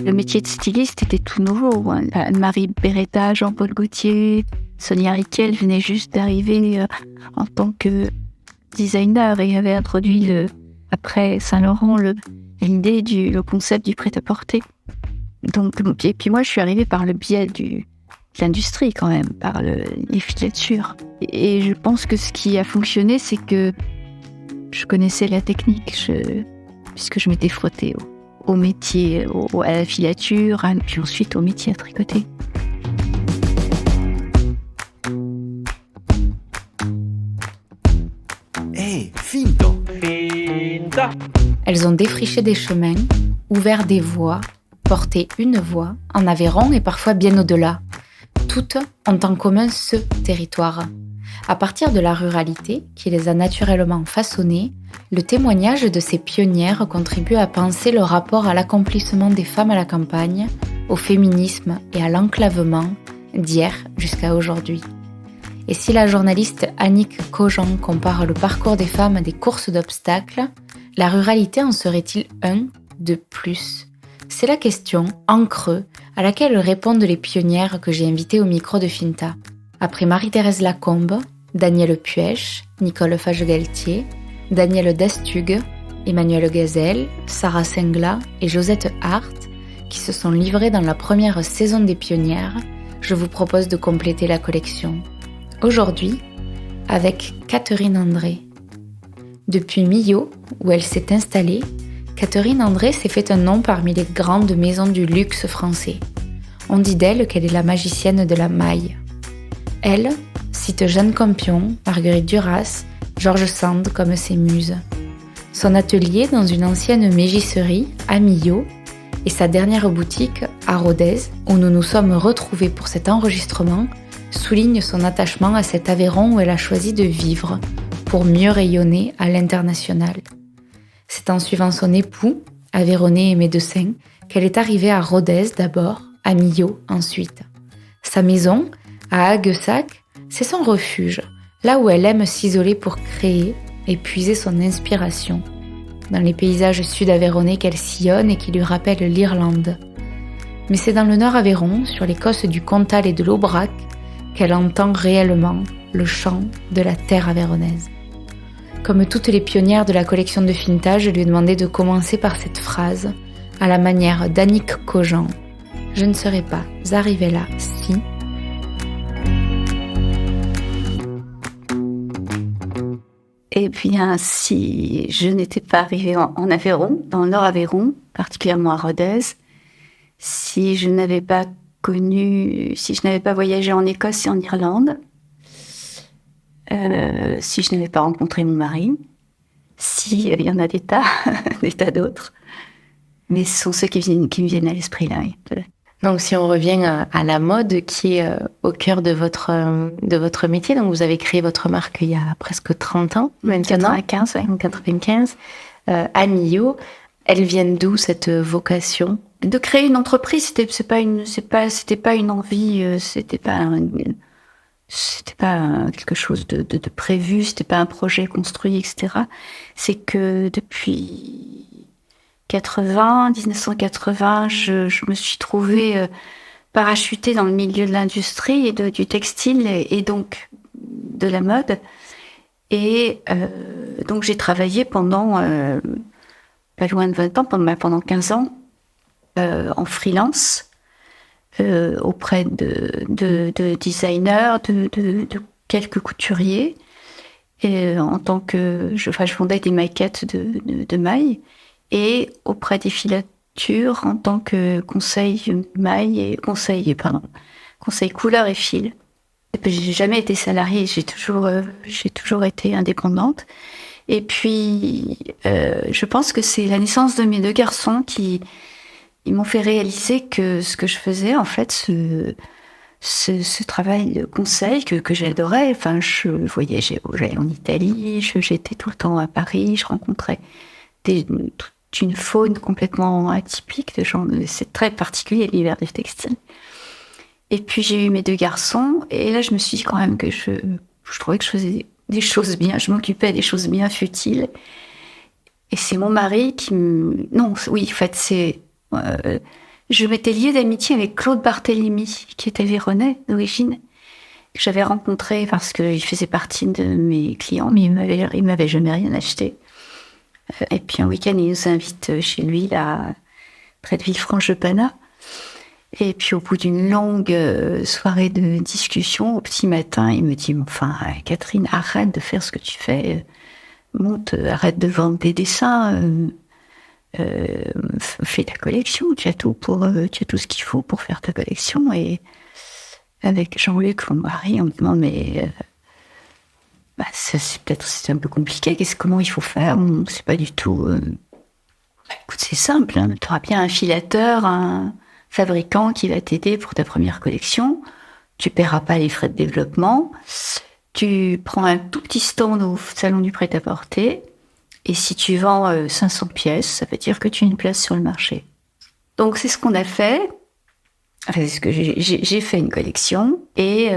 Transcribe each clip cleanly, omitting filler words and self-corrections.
Le métier de styliste était tout nouveau. Anne-Marie Beretta, Jean-Paul Gaultier, Sonia Rykiel venaient juste d'arriver en tant que designer et avaient introduit après Saint-Laurent l'idée le concept du prêt-à-porter. Donc, et puis moi, je suis arrivée par le biais de l'industrie quand même, par les filatures. Et je pense que ce qui a fonctionné, c'est que je connaissais la technique, puisque je m'étais frottée au métier, à la filature, puis ensuite au métier à tricoter. Hey, finto! Finta! Elles ont défriché des chemins, ouvert des voies, porté une voie, en Aveyron et parfois bien au-delà. Toutes ont en commun ce territoire. À partir de la ruralité, qui les a naturellement façonnées, le témoignage de ces pionnières contribue à penser le rapport à l'accomplissement des femmes à la campagne, au féminisme et à l'enclavement, d'hier jusqu'à aujourd'hui. Et si la journaliste Annick Cogent compare le parcours des femmes à des courses d'obstacles, la ruralité en serait-il un de plus ? C'est la question, en creux, à laquelle répondent les pionnières que j'ai invitées au micro de Finta. Après Marie-Thérèse Lacombe, Danielle Puech, Nicole Fage-Galtier, Danielle Dastug, Emmanuelle Gazelle, Sarah Sengla et Josette Hart, qui se sont livrées dans la première saison des pionnières, je vous propose de compléter la collection. Aujourd'hui, avec Catherine André. Depuis Millau, où elle s'est installée, Catherine André s'est fait un nom parmi les grandes maisons du luxe français. On dit d'elle qu'elle est la magicienne de la maille. Elle cite Jeanne Campion, Marguerite Duras, George Sand comme ses muses. Son atelier dans une ancienne mégisserie à Millau et sa dernière boutique à Rodez, où nous nous sommes retrouvés pour cet enregistrement, souligne son attachement à cet Aveyron où elle a choisi de vivre pour mieux rayonner à l'international. C'est en suivant son époux, aveyronnais et médecin, qu'elle est arrivée à Rodez d'abord, à Millau ensuite. Sa maison, à Haguessac, c'est son refuge, là où elle aime s'isoler pour créer et puiser son inspiration, dans les paysages sud-aveyronnais qu'elle sillonne et qui lui rappellent l'Irlande. Mais c'est dans le Nord Aveyron, sur les cosses du Comtal et de l'Aubrac, qu'elle entend réellement le chant de la terre aveyronnaise. Comme toutes les pionnières de la collection de Finta, je lui ai demandé de commencer par cette phrase, à la manière d'Annick Cogent. Je ne serais pas arrivée là si... Eh bien, si je n'étais pas arrivée en Aveyron, dans le Nord Aveyron, particulièrement à Rodez, si je n'avais pas voyagé en Écosse et en Irlande, si je n'avais pas rencontré mon mari, si il y en a des tas, des tas d'autres, mais ce sont ceux qui me viennent à l'esprit là. Oui. Donc, si on revient à la mode qui est au cœur de votre métier, donc vous avez créé votre marque il y a presque 30 ans, maintenant. 95, oui. En 95, à Millau. Elle vient d'où cette vocation ? De créer une entreprise, c'était pas une envie, c'était pas quelque chose de prévu, c'était pas un projet construit, etc. C'est que depuis 1980, je me suis trouvée parachutée dans le milieu de l'industrie et du textile et donc de la mode. Et donc j'ai travaillé pendant pas loin de 20 ans, pendant 15 ans, en freelance, auprès de designers, de quelques couturiers, et en tant que je vendais des maquettes de mailles, et auprès des filatures en tant que conseil maille et conseil couleur et fil. J'ai jamais été salariée, j'ai toujours été indépendante. Et puis, je pense que c'est la naissance de mes deux garçons qui m'ont fait réaliser que ce que je faisais, en fait, ce travail de conseil que j'adorais. Enfin, je voyageais en Italie, j'étais tout le temps à Paris, je rencontrais toute une faune complètement atypique de gens. C'est très particulier l'univers du textile. Et puis j'ai eu mes deux garçons, et là je me suis dit quand même que je trouvais que je faisais des choses bien, je m'occupais des choses bien futiles. Et c'est mon mari qui me... Non, oui, en fait, Je m'étais liée d'amitié avec Claude Barthélemy, qui était véronais d'origine, que j'avais rencontré parce qu'il faisait partie de mes clients, mais il m'avait jamais rien acheté. Et puis un week-end, il nous invite chez lui, là, près de Villefranche-de-Panat. Et puis au bout d'une longue soirée de discussion, au petit matin, il me dit, enfin, Catherine, arrête de faire ce que tu fais. Monte, arrête de vendre des dessins. Fais ta collection. Tu as tout ce qu'il faut pour faire ta collection. Et avec Jean-Luc, mon mari, on me demande, mais c'est un peu compliqué. Comment il faut faire? C'est pas du tout. Écoute, c'est simple. Hein. Tu auras bien un filateur, un fabricant qui va t'aider pour ta première collection. Tu paieras pas les frais de développement. Tu prends un tout petit stand au salon du prêt-à-porter. Et si tu vends 500 pièces, ça veut dire que tu as une place sur le marché. Donc c'est ce qu'on a fait. Enfin, c'est ce que j'ai fait une collection et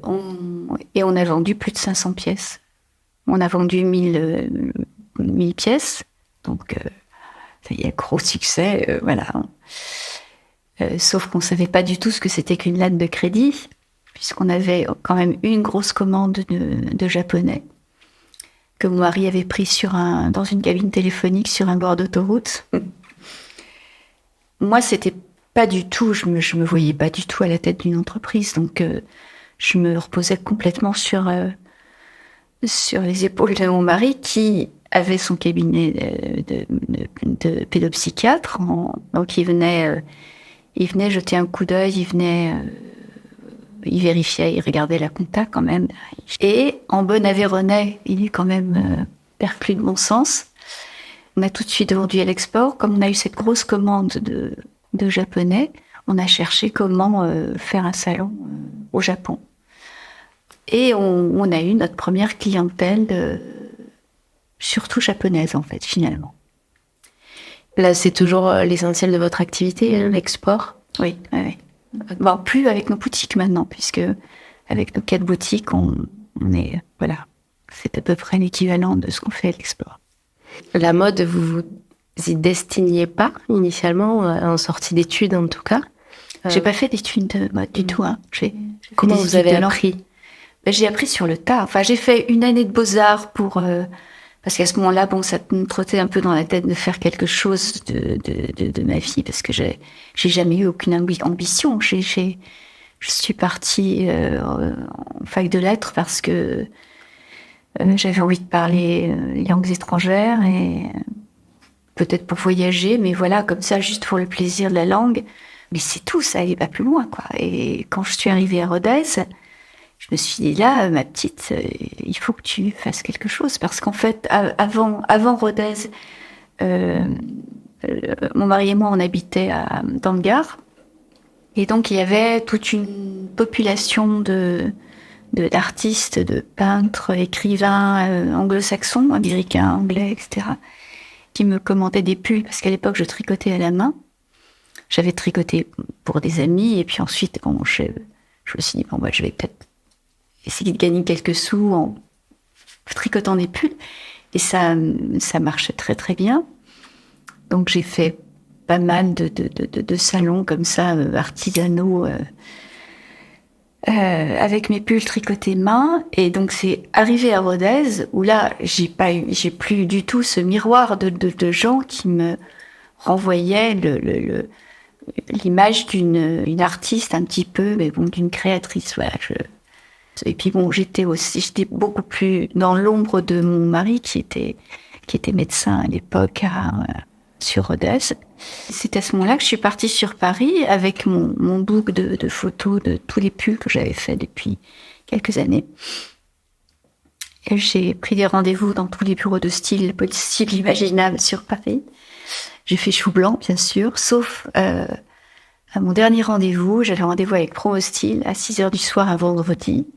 on a vendu plus de 500 pièces. On a vendu 1000 pièces. Donc ça y est, gros succès, voilà. Sauf qu'on savait pas du tout ce que c'était qu'une lettre de crédit, puisqu'on avait quand même une grosse commande de japonais que mon mari avait pris dans une cabine téléphonique sur un bord d'autoroute. Moi, c'était pas du tout, je me voyais pas du tout à la tête d'une entreprise, donc je me reposais complètement sur les épaules de mon mari qui avait son cabinet de pédopsychiatre. Donc il venait jeter un coup d'œil, il vérifiait, il regardait la compta quand même. Et en bon Aveyronais, il est quand même perclus de bon sens. On a tout de suite vendu à l'export. Comme on a eu cette grosse commande de japonais, on a cherché comment faire un salon au Japon. Et on a eu notre première clientèle, surtout japonaise en fait, finalement. Là, c'est toujours l'essentiel de votre activité, l'export? Oui. Bon, plus avec nos boutiques maintenant, puisque avec nos 4 boutiques, on est, voilà, c'est à peu près l'équivalent de ce qu'on fait à l'export. La mode, vous y destiniez pas initialement, en sortie d'études en tout cas? J'ai pas fait d'études de mode du tout. Hein. Comment vous avez appris? J'ai appris sur le tas. Enfin, j'ai fait une année de beaux-arts parce qu'à ce moment-là, bon, ça me trottait un peu dans la tête de faire quelque chose de ma vie, parce que j'ai jamais eu aucune ambition. Je suis partie en fac de lettres parce que j'avais envie de parler les langues étrangères et peut-être pour voyager, mais voilà, comme ça, juste pour le plaisir de la langue. Mais c'est tout, ça allait pas plus loin, quoi. Et quand je suis arrivée à Rodez, je me suis dit, là, ma petite, il faut que tu fasses quelque chose. Parce qu'en fait, avant Rodez, mon mari et moi, on habitait dans le Gard. Et donc, il y avait toute une population d'artistes, de peintres, écrivains anglo-saxons, américains, anglais, etc., qui me commandaient des pulls. Parce qu'à l'époque, je tricotais à la main. J'avais tricoté pour des amis. Et puis ensuite, je me suis dit, bon, je vais peut-être essayer de gagner quelques sous en tricotant des pulls. Et ça marchait très, très bien. Donc, j'ai fait pas mal de salons comme ça, artisanaux, avec mes pulls tricotés main. Et donc, c'est arrivé à Rodez, où là, j'ai plus du tout ce miroir de gens qui me renvoyaient l'image d'une artiste un petit peu, mais bon, d'une créatrice. Voilà, et puis bon, j'étais beaucoup plus dans l'ombre de mon mari qui était médecin à l'époque sur Rodez. C'est à ce moment-là que je suis partie sur Paris avec mon book de photos de tous les pulls que j'avais fait depuis quelques années. Et j'ai pris des rendez-vous dans tous les bureaux de style possible imaginable sur Paris. J'ai fait chou blanc, bien sûr, sauf à mon dernier rendez-vous. J'avais rendez-vous avec Promo Style à 6h du soir un vendredi,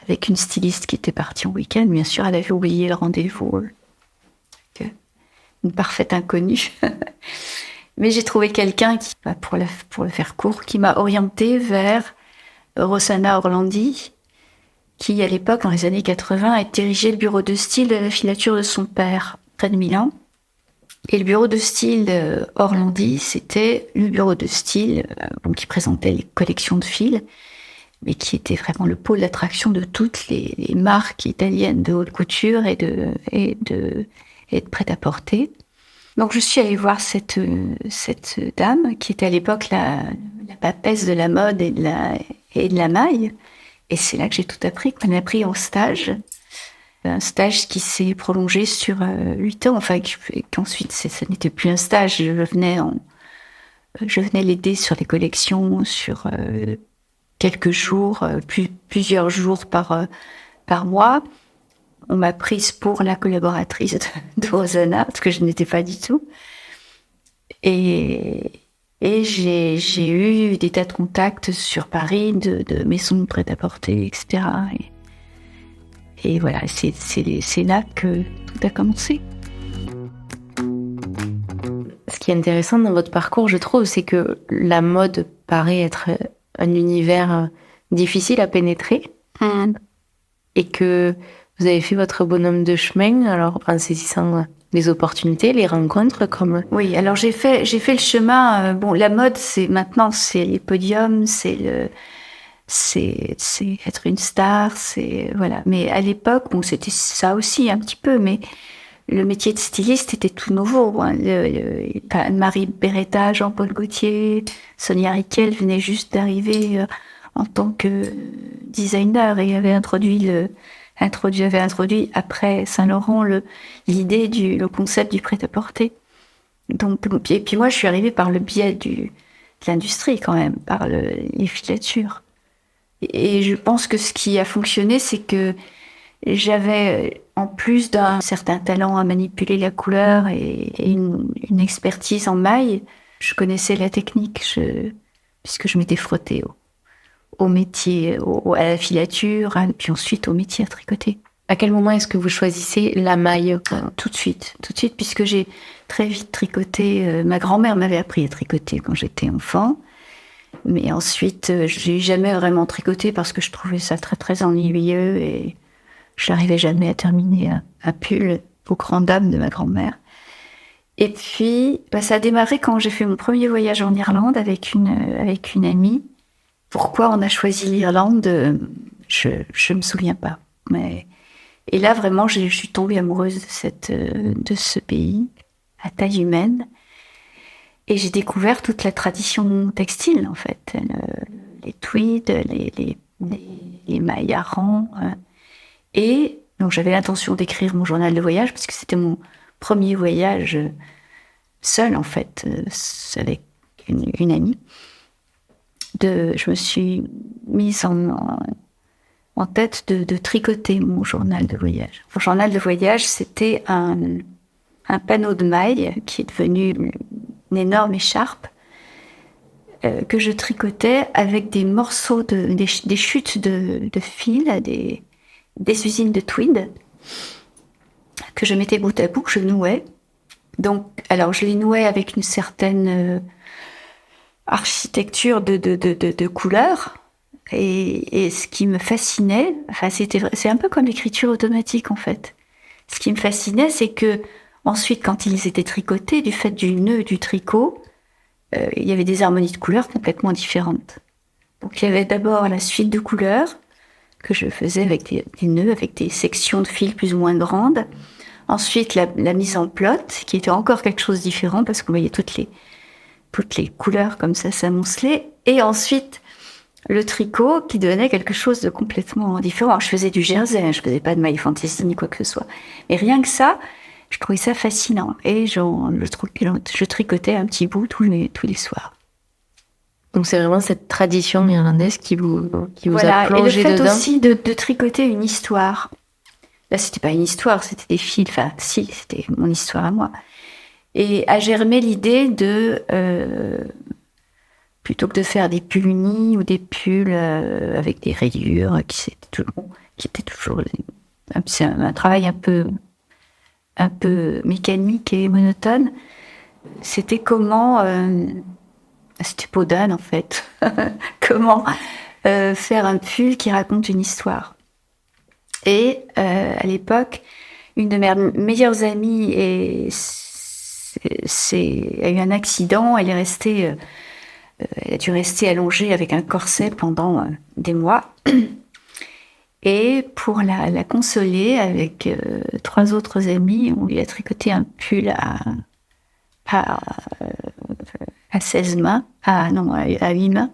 avec une styliste qui était partie en week-end. Bien sûr, elle avait oublié le rendez-vous. Une parfaite inconnue. Mais j'ai trouvé quelqu'un qui, pour le faire court, qui m'a orientée vers Rossana Orlandi, qui, à l'époque, dans les années 80, a dirigé le bureau de style de la filature de son père, près de Milan. Et le bureau de style Orlandi, c'était le bureau de style qui présentait les collections de fils, mais qui était vraiment le pôle d'attraction de toutes les marques italiennes de haute couture et de prêt-à-porter. Donc je suis allée voir cette dame qui était à l'époque la papesse de la mode et de la maille. Et c'est là que j'ai tout appris, qu'on a pris en stage. Un stage qui s'est prolongé sur 8 ans, enfin qu'ensuite ça n'était plus un stage. Je venais l'aider sur les collections, sur quelques jours, plusieurs jours par mois. On m'a prise pour la collaboratrice de Rosanna, parce que je n'étais pas du tout. Et j'ai eu des tas de contacts sur Paris, de maisons de prêt-à-porter, etc. Et voilà, c'est là que tout a commencé. Ce qui est intéressant dans votre parcours, je trouve, c'est que la mode paraît être un univers difficile à pénétrer et que vous avez fait votre bonhomme de chemin, alors en saisissant les opportunités, les rencontres comme... Oui, alors j'ai fait le chemin. La mode, c'est les podiums, c'est être une star, voilà. Mais à l'époque, c'était ça aussi un petit peu, mais le métier de styliste était tout nouveau. Anne-Marie Beretta, Jean-Paul Gaultier, Sonia Rykiel venaient juste d'arriver en tant que designer et avait introduit après Saint-Laurent l'idée le concept du prêt-à-porter. Donc, et puis moi, je suis arrivée par le biais de l'industrie quand même, par les filatures. Et je pense que ce qui a fonctionné, c'est que j'avais, en plus d'un certain talent à manipuler la couleur et une expertise en maille, je connaissais la technique, puisque je m'étais frottée au métier, à la filature, puis ensuite au métier à tricoter. À quel moment est-ce que vous choisissez la maille? Tout de suite, puisque j'ai très vite tricoté. Ma grand-mère m'avait appris à tricoter quand j'étais enfant. Mais ensuite, j'ai jamais vraiment tricoté parce que je trouvais ça très, très ennuyeux et je n'arrivais jamais à terminer un pull aux grandes dames de ma grand-mère. Et puis, ça a démarré quand j'ai fait mon premier voyage en Irlande avec une amie. Pourquoi on a choisi l'Irlande, je me souviens pas. Et là, vraiment, je suis tombée amoureuse de ce pays à taille humaine. Et j'ai découvert toute la tradition textile, en fait. Les tweeds, les mailles à rang. Et donc, j'avais l'intention d'écrire mon journal de voyage, parce que c'était mon premier voyage seul, en fait, avec une amie. Je me suis mise en tête de tricoter mon journal de voyage. Mon journal de voyage, c'était un panneau de mailles qui est devenu une énorme écharpe que je tricotais avec des morceaux des chutes de fil des usines de tweed que je mettais bout à bout, que je nouais. Donc, alors je les nouais avec une certaine architecture de couleurs. Et ce qui me fascinait, c'est un peu comme l'écriture automatique en fait. Ce qui me fascinait, c'est que ensuite, quand ils étaient tricotés, du fait du nœud et du tricot, il y avait des harmonies de couleurs complètement différentes. Donc il y avait d'abord la suite de couleurs que je faisais avec des nœuds, avec des sections de fils plus ou moins grandes. Ensuite, la mise en plot, qui était encore quelque chose de différent parce qu'on voyait toutes les couleurs comme ça s'amonceler. Et ensuite, le tricot qui donnait quelque chose de complètement différent. Alors, je faisais du jersey, je faisais pas de maille fantaisie ni quoi que ce soit. Mais rien que ça, je trouvais ça fascinant. Et je tricotais un petit bout tous les soirs. Donc c'est vraiment cette tradition irlandaise qui vous voilà. a plongé dedans. Et le fait aussi de tricoter une histoire. Là, c'était pas une histoire, c'était des fils. Enfin, si, c'était mon histoire à moi. Et a germé l'idée de... plutôt que de faire des pulls unis ou des pulls avec des rayures, qui était toujours un travail un peu mécanique et monotone. C'était c'était peau d'âne en fait. Comment faire un pull qui raconte une histoire. Et à l'époque, une de mes meilleures amies et a eu un accident, elle a dû rester allongée avec un corset pendant des mois. Et pour la consoler, avec 3 autres amis, on lui a tricoté un pull à 16 mains, à 8 mains,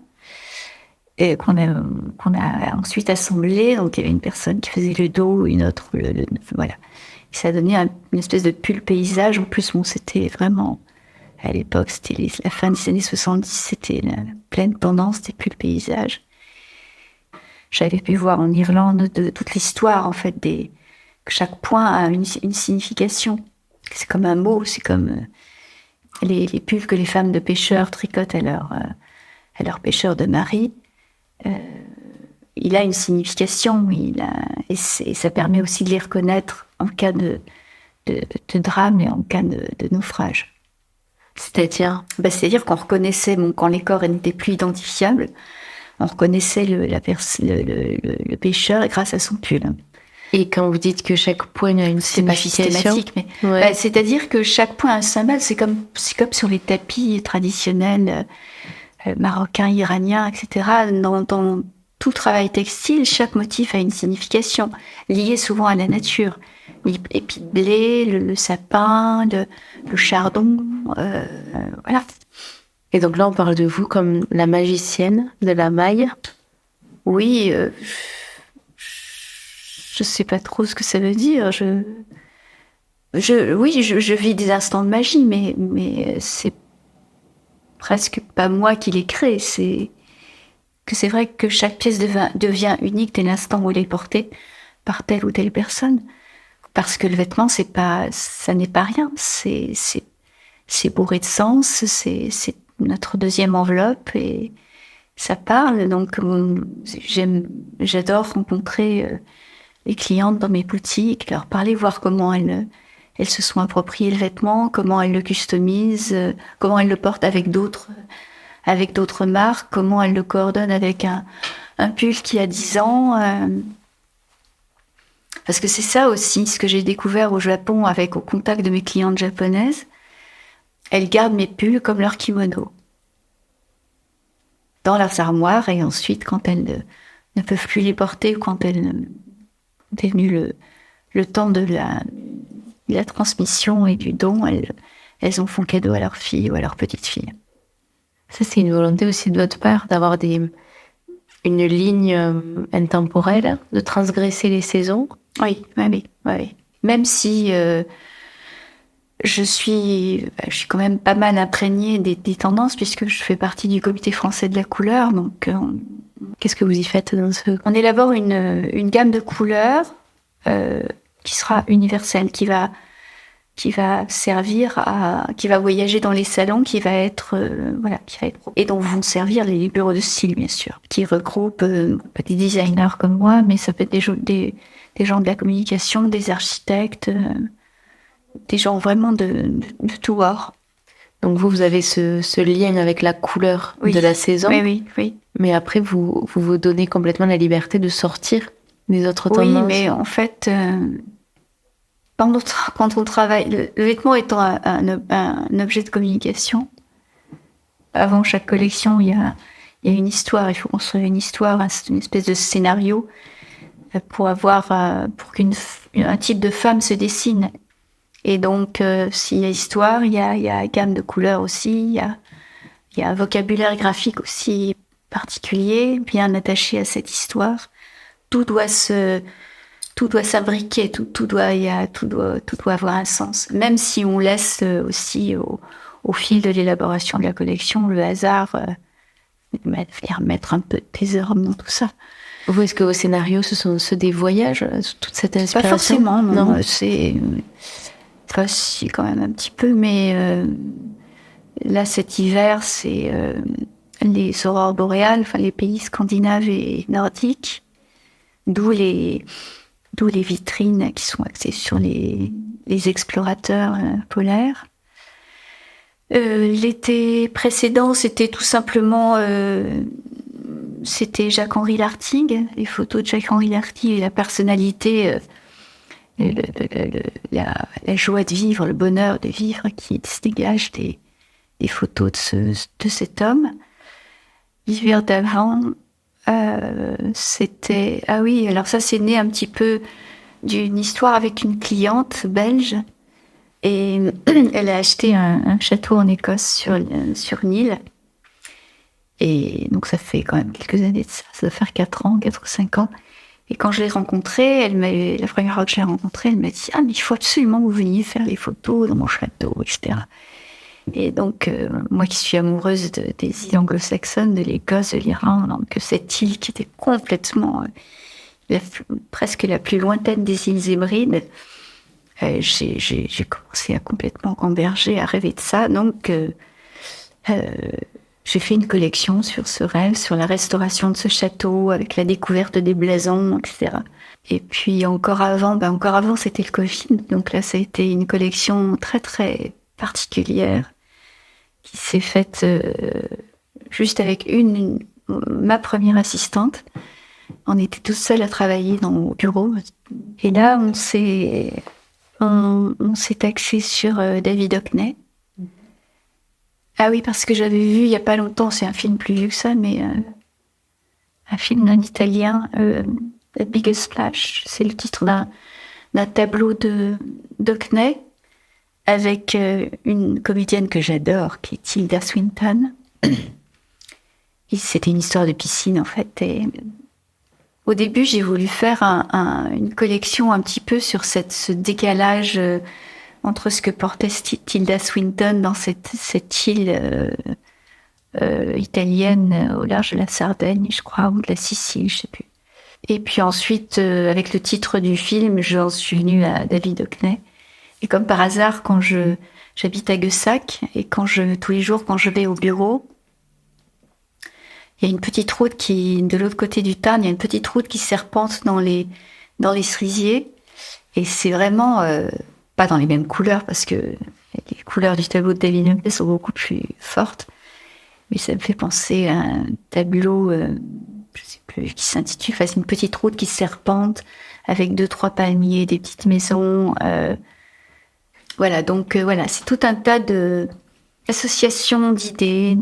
et qu'on a ensuite assemblé. Donc il y avait une personne qui faisait le dos, une autre voilà. Et ça a donné une espèce de pull paysage. En plus, c'était vraiment, à l'époque, c'était la fin des années 70, c'était la pleine tendance des pulls paysage. J'avais pu voir en Irlande de toute l'histoire, en fait, que chaque point a une signification. C'est comme un mot, c'est comme les pulls que les femmes de pêcheurs tricotent à leurs pêcheurs de mari. Il a une signification, et ça permet aussi de les reconnaître en cas de drame et en cas de naufrage. C'est-à-dire C'est-à-dire qu'on reconnaissait, quand les corps n'étaient plus identifiables, on reconnaissait le pêcheur grâce à son pull. Et quand vous dites que chaque point a une signification, c'est pas systématique, mais c'est-à-dire que chaque point a un symbole. C'est comme sur les tapis traditionnels marocains, iraniens, etc. Dans tout travail textile, chaque motif a une signification liée souvent à la nature. L'épi de blé, le sapin, le chardon, voilà. Et donc là, on parle de vous comme la magicienne de la maille. Oui, je sais pas trop ce que ça veut dire. Je vis des instants de magie, mais c'est presque pas moi qui les crée. C'est vrai que chaque pièce devient unique dès l'instant où elle est portée par telle ou telle personne. Parce que le vêtement, ça n'est pas rien. C'est bourré de sens, c'est notre deuxième enveloppe et ça parle. Donc, j'adore rencontrer les clientes dans mes boutiques, leur parler, voir comment elles se sont appropriées le vêtement, comment elles le customisent, comment elles le portent avec d'autres marques, comment elles le coordonnent avec un pull qui a 10 ans. Parce que c'est ça aussi, ce que j'ai découvert au Japon au contact de mes clientes japonaises. Elles gardent mes pulls comme leurs kimonos dans leurs armoires, et ensuite, quand elles ne peuvent plus les porter ou quand est venu le temps de la transmission et du don, elles en font cadeau à leur fille ou à leur petite fille. Ça, c'est une volonté aussi de votre part d'avoir une ligne intemporelle, de transgresser les saisons. Oui. Même si je suis quand même pas mal imprégnée des tendances, puisque je fais partie du comité français de la couleur. Donc, qu'est-ce que vous y faites dans On élabore une gamme de couleurs qui sera universelle, qui va voyager dans les salons, qui va être et dont vont servir les bureaux de style, bien sûr, qui regroupent des designers comme moi, mais ça peut être des gens de la communication, des architectes, des gens vraiment de tout bord. Donc vous avez ce lien avec la couleur de la saison. Oui. Mais après, vous donnez complètement la liberté de sortir des autres tendances. Oui, mais en fait, quand on travaille, le vêtement étant un objet de communication, avant chaque collection, il y a une histoire. Il faut construire une histoire, une espèce de scénario pour qu'un type de femme se dessine. Et donc, s'il y a histoire, il y a gamme de couleurs aussi, il y a un vocabulaire graphique aussi particulier, bien attaché à cette histoire. Tout doit s'imbriquer, tout doit avoir un sens. Même si on laisse aussi au fil de l'élaboration de la collection le hasard venir mettre un peu de désordre dans tout ça. Vous, est-ce que vos scénarios, ce sont ceux des voyages, toute cette inspiration? Pas forcément, non. C'est si, quand même un petit peu, mais là, cet hiver, c'est les aurores boréales, enfin les pays scandinaves et nordiques, d'où les vitrines qui sont axées sur les explorateurs polaires. L'été précédent, c'était tout simplement c'était Jacques-Henri Lartigue, les photos de Jacques-Henri Lartigue et la personnalité la joie de vivre, le bonheur de vivre qui se dégage des photos de cet homme. L'hiver d'avant, c'était... Ah oui, alors ça, c'est né un petit peu d'une histoire avec une cliente belge. Et elle a acheté un château en Écosse sur une île. Et donc, ça fait quand même quelques années de ça. Ça doit faire 4 ou 5 ans. Et quand je l'ai rencontrée, la première fois que je l'ai rencontrée, elle m'a dit « Ah, mais il faut absolument que vous veniez faire les photos dans mon château, etc. » Et donc, moi qui suis amoureuse des îles anglo-saxonnes, de l'Écosse, de l'Irlande, donc cette île qui était complètement, presque la plus lointaine des îles Hébrides, j'ai commencé à complètement gamberger, à rêver de ça. Donc, j'ai fait une collection sur ce rêve, sur la restauration de ce château, avec la découverte des blasons, etc. Et puis encore avant, c'était le Covid. Donc là, ça a été une collection très, très particulière qui s'est faite juste avec ma première assistante. On était tous seuls à travailler dans mon bureau. Et là, on s'est axé sur David Hockney. Ah oui, parce que j'avais vu il y a pas longtemps, c'est un film plus vieux que ça, mais un film d'un Italien, The Biggest Splash. C'est le titre d'un tableau d'Hockney, avec une comédienne que j'adore, qui est Tilda Swinton. Et c'était une histoire de piscine, en fait. Et au début, j'ai voulu faire une collection un petit peu sur ce décalage entre ce que portait Tilda Swinton dans cette île italienne au large de la Sardaigne, je crois, ou de la Sicile, je sais plus. Et puis ensuite, avec le titre du film, j'en suis venue à David Hockney. Et comme par hasard, quand j'habite à Guessac, et tous les jours, quand je vais au bureau, il y a une petite route de l'autre côté du Tarn, il y a une petite route qui serpente dans les cerisiers. Et c'est vraiment, pas dans les mêmes couleurs, parce que les couleurs du tableau de David Hockney sont beaucoup plus fortes. Mais ça me fait penser à un tableau, je sais plus, qui s'intitule, c'est une petite route qui serpente, avec 2-3 palmiers, des petites maisons, voilà, donc voilà, c'est tout un tas d'associations d'idées,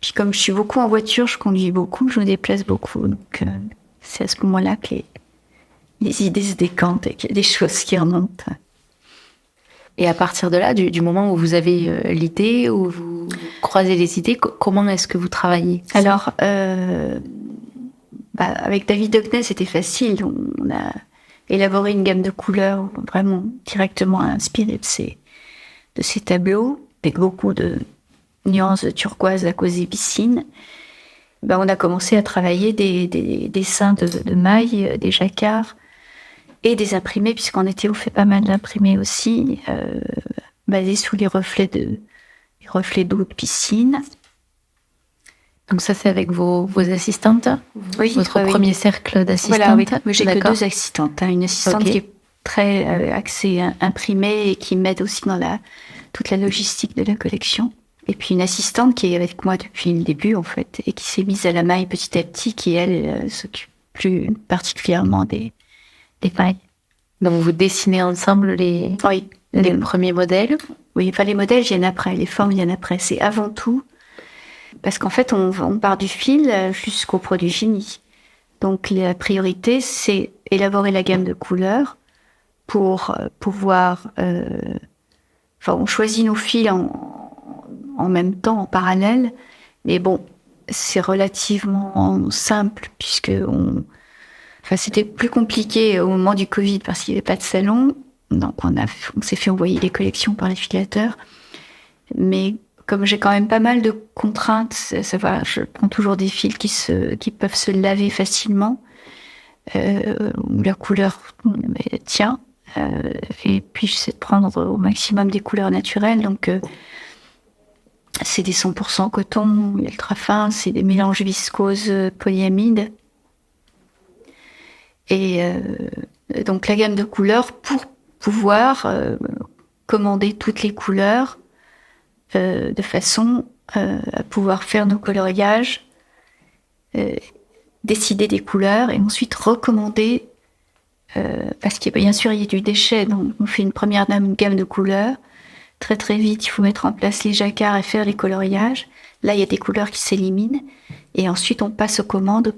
Puis comme je suis beaucoup en voiture, je conduis beaucoup, je me déplace beaucoup, donc c'est à ce moment-là que les idées se décantent et qu'il y a des choses qui remontent. Et à partir de là, du moment où vous avez l'idée, où vous croisez les idées, comment est-ce que vous travaillez ? Alors, avec David Hockney, c'était facile. On a élaboré une gamme de couleurs vraiment directement inspirée de ces tableaux, avec beaucoup de nuances de turquoise à cause des piscines. On a commencé à travailler des dessins de mailles, des jacquards et des imprimés, puisqu'en été on fait pas mal d'imprimés aussi, basés sur les reflets d'eau de piscine. Donc ça, c'est avec vos assistantes ? Oui. Votre premier cercle d'assistantes ? Voilà, oui. Moi, j'ai que 2 assistantes. Une assistante qui est très axée imprimée et qui m'aide aussi dans toute la logistique de la collection. Et puis une assistante qui est avec moi depuis le début, en fait, et qui s'est mise à la maille petit à petit, qui, elle, s'occupe plus particulièrement des mailles. Donc vous dessinez ensemble les premiers modèles ? Oui, les modèles viennent après, les formes viennent après. C'est avant tout... Parce qu'en fait, on part du fil jusqu'au produit fini. Donc, la priorité, c'est élaborer la gamme de couleurs pour pouvoir... on choisit nos fils en même temps, en parallèle. Mais bon, c'est relativement simple puisque c'était plus compliqué au moment du Covid parce qu'il n'y avait pas de salon. Donc, on s'est fait envoyer les collections par les filateurs. Mais... comme j'ai quand même pas mal de contraintes, savoir, je prends toujours des fils qui peuvent se laver facilement, où la couleur tient, et puis j'essaie de prendre au maximum des couleurs naturelles, donc c'est des 100% coton, ultra fins, c'est des mélanges viscoses polyamides, et donc la gamme de couleurs pour pouvoir commander toutes les couleurs, de façon à pouvoir faire nos coloriages décider des couleurs et ensuite recommander, parce qu'il bien sûr il y a du déchet, donc on fait une première gamme de couleurs. Très très vite, il faut mettre en place les jacquards et faire les coloriages. Là, il y a des couleurs qui s'éliminent et ensuite on passe aux commandes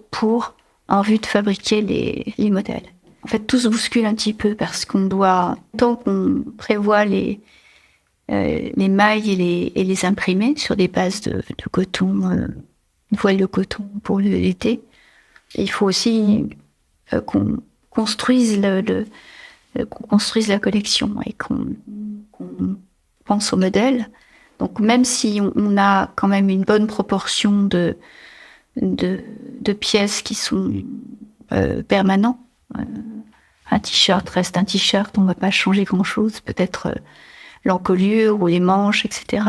en vue de fabriquer les modèles. En fait, tout se bouscule un petit peu parce tant qu'on prévoit les mailles et les imprimer sur des bases de coton, une voile de coton pour l'été, il faut aussi qu'on construise qu'on construise la collection et qu'on pense au modèle. Donc même si on a quand même une bonne proportion de pièces qui sont permanents, un t-shirt reste un t-shirt, on ne va pas changer grand-chose, peut-être l'encolure ou les manches, etc.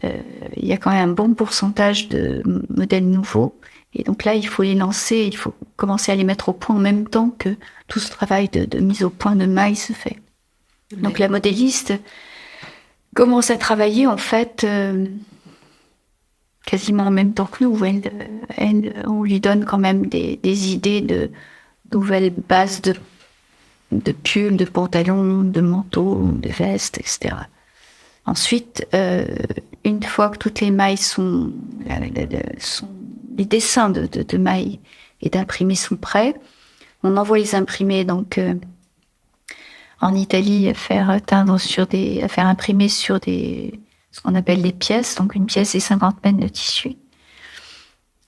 Il y a quand même un bon pourcentage de modèles nouveaux. Et donc là, il faut les lancer, il faut commencer à les mettre au point en même temps que tout ce travail de mise au point de mailles se fait. Donc la modéliste commence à travailler en fait quasiment en même temps que nous. On lui donne quand même des idées de nouvelles bases de pulls, de pantalons, de manteaux, de vestes, etc. Ensuite, une fois que toutes les mailles les dessins de mailles et d'imprimés sont prêts, on envoie les imprimés donc en Italie à faire imprimer sur ce qu'on appelle des pièces. Donc une pièce c'est 50 mètres de tissu.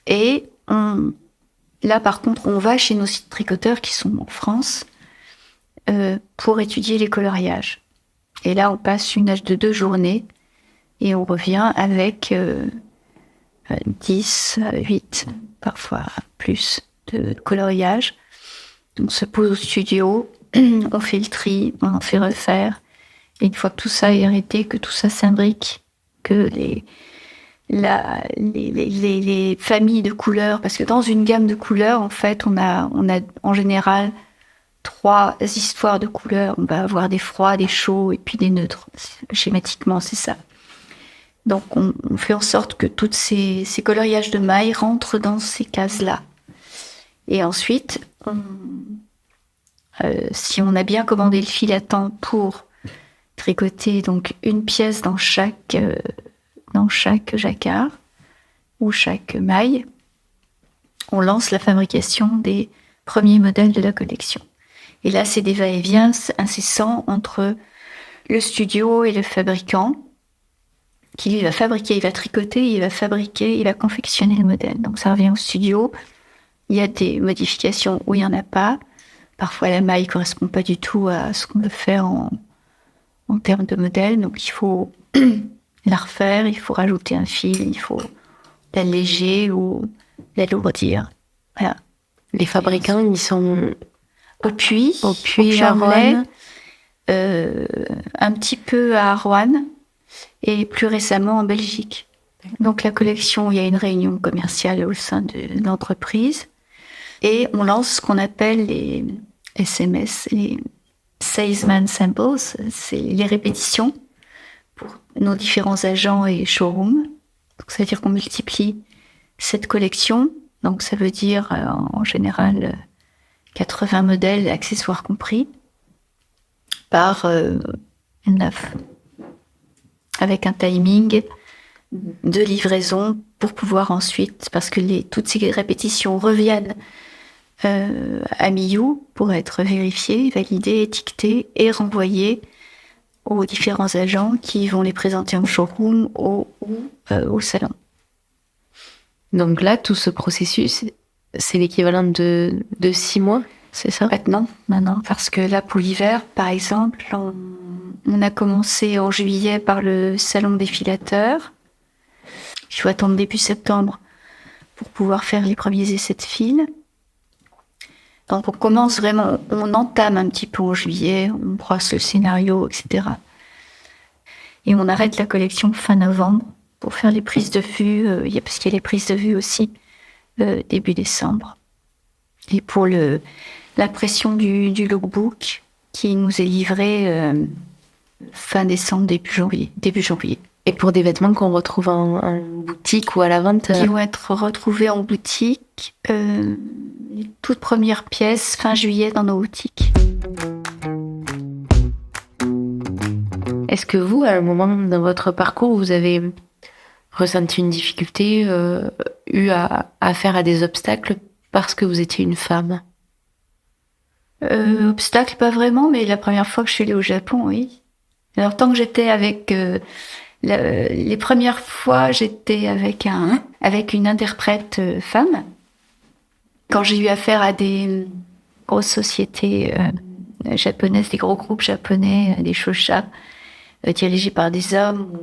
Et là par contre, on va chez nos tricoteurs qui sont en France pour étudier les coloriages. Et là, on passe une âge de 2 journées et on revient avec 10, 8, parfois plus de coloriages. On se pose au studio, on fait le tri, on en fait refaire. Et une fois que tout ça est arrêté, que tout ça s'imbrique, que les familles de couleurs, parce que dans une gamme de couleurs, en fait, on a en général 3 histoires de couleurs. On va avoir des froids, des chauds et puis des neutres. Schématiquement, c'est ça. Donc, on fait en sorte que tous ces coloriages de mailles rentrent dans ces cases-là. Et ensuite, si on a bien commandé le fil à temps pour tricoter donc une pièce dans chaque jacquard ou chaque maille, on lance la fabrication des premiers modèles de la collection. Et là, c'est des va-et-vient incessants entre le studio et le fabricant, qui lui va fabriquer, il va tricoter, il va confectionner le modèle. Donc ça revient au studio. Il y a des modifications où il n'y en a pas. Parfois, la maille ne correspond pas du tout à ce qu'on veut faire en termes de modèle. Donc il faut la refaire, il faut rajouter un fil, il faut l'alléger ou l'alourdir. Voilà. Les fabricants, ils sont au Puy, à Charolais, un petit peu à Roanne et plus récemment en Belgique. Donc la collection, il y a une réunion commerciale au sein de l'entreprise et on lance ce qu'on appelle les SMS, les Salesman Samples, c'est les répétitions pour nos différents agents et showrooms. Donc ça veut dire qu'on multiplie cette collection, donc ça veut dire en général 80 modèles, accessoires compris, par 9, avec un timing de livraison pour pouvoir ensuite, parce que toutes ces répétitions reviennent à Millau pour être vérifiées, validées, étiquetées et renvoyées aux différents agents qui vont les présenter en showroom ou au salon. Donc là, tout ce processus, c'est l'équivalent de 6 mois, c'est ça ? Non, parce que là, pour l'hiver, par exemple, on a commencé en juillet par le salon des filateurs. Il faut attendre début septembre pour pouvoir faire les premiers essais de fil. Donc on commence vraiment, on entame un petit peu en juillet, on brosse le scénario, etc. Et on arrête la collection fin novembre pour faire les prises de vue, parce qu'il y a les prises de vue aussi début décembre. Et pour l'impression du lookbook qui nous est livré fin décembre, début janvier. Et pour des vêtements qu'on retrouve en boutique ou à la vente Qui vont être retrouvés en boutique. Les toutes premières pièces fin juillet dans nos boutiques. Est-ce que vous, à un moment dans votre parcours, vous avez ressenti une difficulté, eu à faire à des obstacles parce que vous étiez une femme? Obstacle, pas vraiment, mais la première fois que je suis allée au Japon, oui. Alors, tant que j'étais avec... les premières fois, j'étais avec une interprète femme. Quand j'ai eu affaire à des grosses sociétés japonaises, des gros groupes japonais, des shosha, dirigés par des hommes,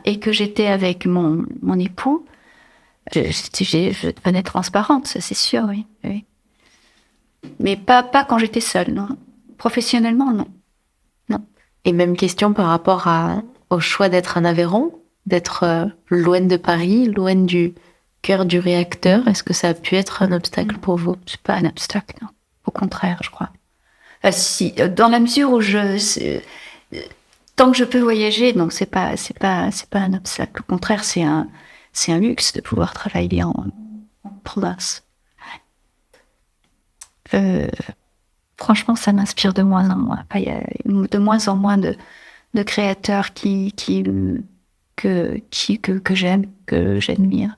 et que j'étais avec mon époux, je devenais transparente, ça c'est sûr, oui. Mais pas quand j'étais seule, non. Professionnellement, non. Et même question par rapport au choix d'être en Aveyron, d'être loin de Paris, loin du cœur du réacteur. Est-ce que ça a pu être un obstacle pour vous? C'est pas un obstacle, non. Au contraire, je crois. Si, dans la mesure où tant que je peux voyager, donc c'est pas un obstacle. Au contraire, c'est un luxe de pouvoir travailler en province. Franchement, ça m'inspire de moins en moins. Il y a de moins en moins de créateurs que j'aime, que j'admire.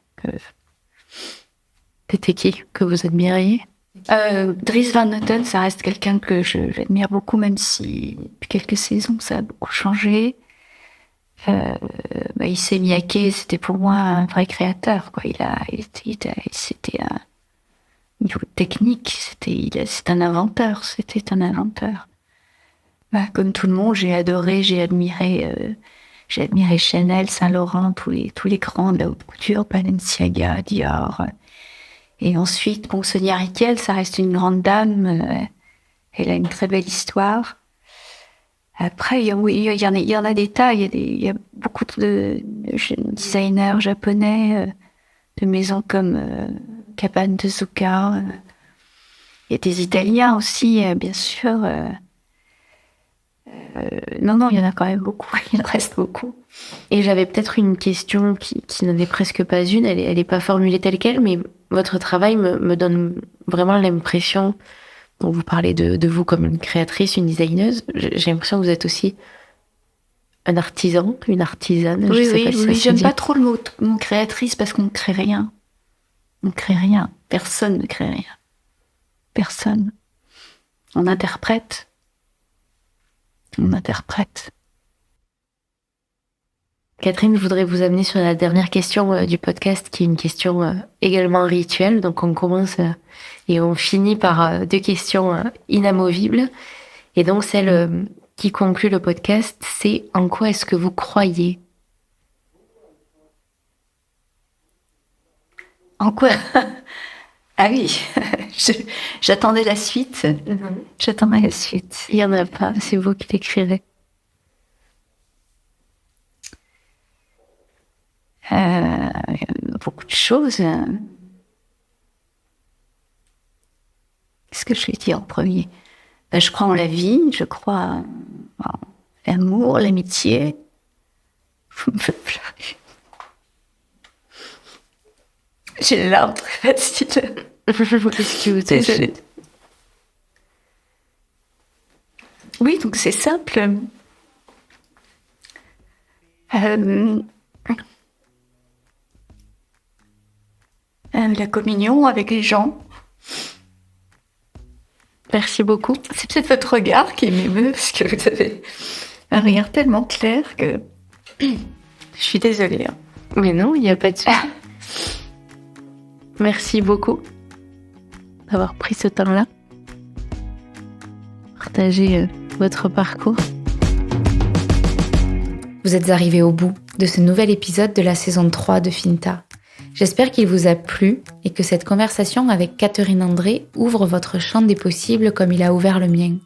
C'était qui que vous admiriez? Dries Van Noten, ça reste quelqu'un que j'admire beaucoup, même si depuis quelques saisons ça a beaucoup changé. Issey Miyake, c'était pour moi un vrai créateur, quoi. C'était un niveau technique, c'est un inventeur. C'était un inventeur. Comme tout le monde, j'ai admiré Chanel, Saint-Laurent, tous les grands de la haute couture, Balenciaga, Dior. Et ensuite, Sonia Rykiel, ça reste une grande dame. Elle a une très belle histoire. Après, il y en a des tas. Il y a beaucoup de designers japonais, de maisons comme Cabane de Zucca. Il y a des Italiens aussi, bien sûr. Non, il y en a quand même beaucoup. Il en reste beaucoup. Et j'avais peut-être une question qui n'en est presque pas une. Elle est pas formulée telle quelle, mais votre travail me donne vraiment l'impression, dont vous parlez de vous comme une créatrice, une designeuse. J'ai l'impression que vous êtes aussi un artisan, une artisane. Oui. J'aime pas trop le mot créatrice parce qu'on ne crée rien. On ne crée rien. Personne ne crée rien. Personne. On interprète. Catherine, je voudrais vous amener sur la dernière question du podcast, qui est une question également rituelle. Donc on commence et on finit par deux questions inamovibles. Et donc celle qui conclut le podcast, c'est: en quoi est-ce que vous croyez? En quoi? Ah oui, j'attendais la suite. J'attendais la suite. Il n'y en a pas, c'est vous qui l'écrirez. Beaucoup de choses. Qu'est-ce que je vais dire en premier? Je crois en la vie, je crois en l'amour, l'amitié. Vous me faites pleurer. J'ai les larmes très faciles. Qu'est-ce qui vous touche? Oui, donc c'est simple. La communion avec les gens. Merci beaucoup. C'est peut-être votre regard qui m'émeut, parce que vous avez un regard tellement clair que... Je suis désolée. Mais non, il n'y a pas de souci. Merci beaucoup d'avoir pris ce temps-là, partager votre parcours. Vous êtes arrivés au bout de ce nouvel épisode de la saison 3 de Finta. J'espère qu'il vous a plu et que cette conversation avec Catherine André ouvre votre champ des possibles comme il a ouvert le mien.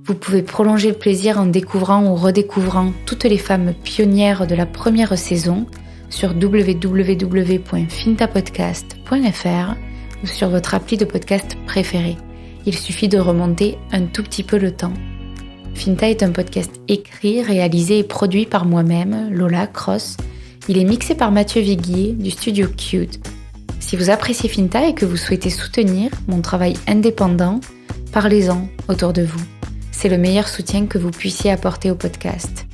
Vous pouvez prolonger le plaisir en découvrant ou redécouvrant toutes les femmes pionnières de la première saison sur www.fintapodcast.fr ou sur votre appli de podcast préféré. Il suffit de remonter un tout petit peu le temps. Finta est un podcast écrit, réalisé et produit par moi-même, Lola Cross. Il est mixé par Mathieu Viguier du studio Cute. Si vous appréciez Finta et que vous souhaitez soutenir mon travail indépendant, parlez-en autour de vous. C'est le meilleur soutien que vous puissiez apporter au podcast.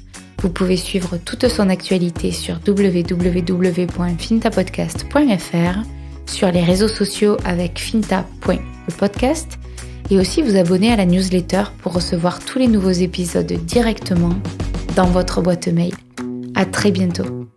Vous pouvez suivre toute son actualité sur www.fintapodcast.fr, sur les réseaux sociaux avec finta.lepodcast et aussi vous abonner à la newsletter pour recevoir tous les nouveaux épisodes directement dans votre boîte mail. À très bientôt.